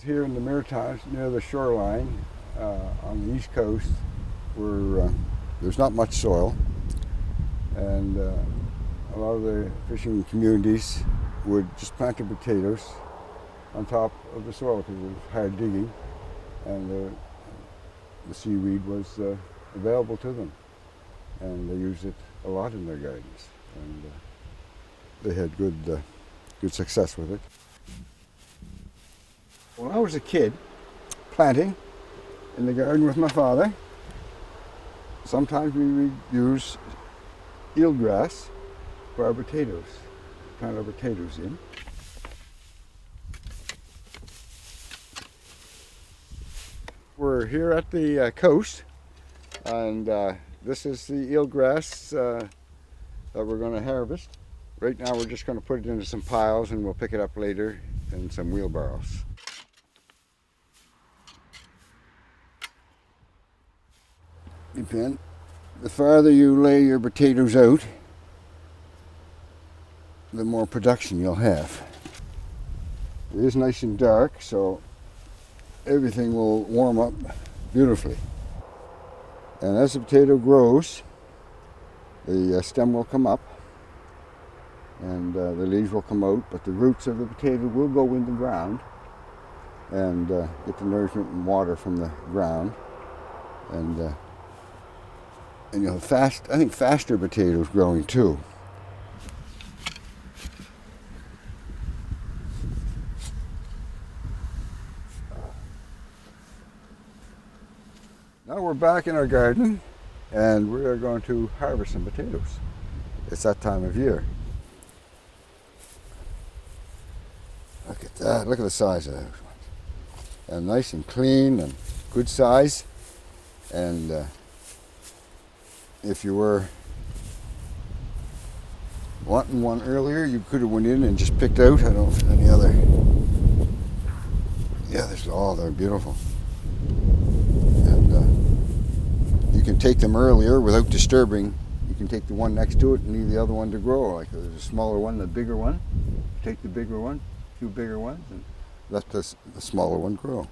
Here in the Maritimes, near the shoreline, on the east coast, where there's not much soil, and a lot of the fishing communities would just plant their potatoes on top of the soil because it was hard digging, and the seaweed was available to them, and they used it a lot in their gardens, and they had good success with it. When I was a kid, planting in the garden with my father, sometimes we would use eel grass for our potatoes, plant our potatoes in. We're here at the coast, and this is the eel grass that we're going to harvest. Right now we're just going to put it into some piles and we'll pick it up later in some wheelbarrows. The farther you lay your potatoes out, the more production you'll have. It is nice and dark, so everything will warm up beautifully. And as the potato grows, the stem will come up and the leaves will come out, but the roots of the potato will go in the ground and get the nourishment and water from the ground. And you'll have I think faster potatoes growing too. Now we're back in our garden and we are going to harvest some potatoes. It's that time of year. Look at that, look at the size of those ones. And nice and clean and good size. And if you were wanting one earlier, you could have went in and just picked out, I don't know if any other. Yeah, they're beautiful. And you can take them earlier without disturbing. You can take the one next to it and leave the other one to grow. Like there's a smaller one, the bigger one. Take the bigger one, two bigger ones, and let the smaller one grow.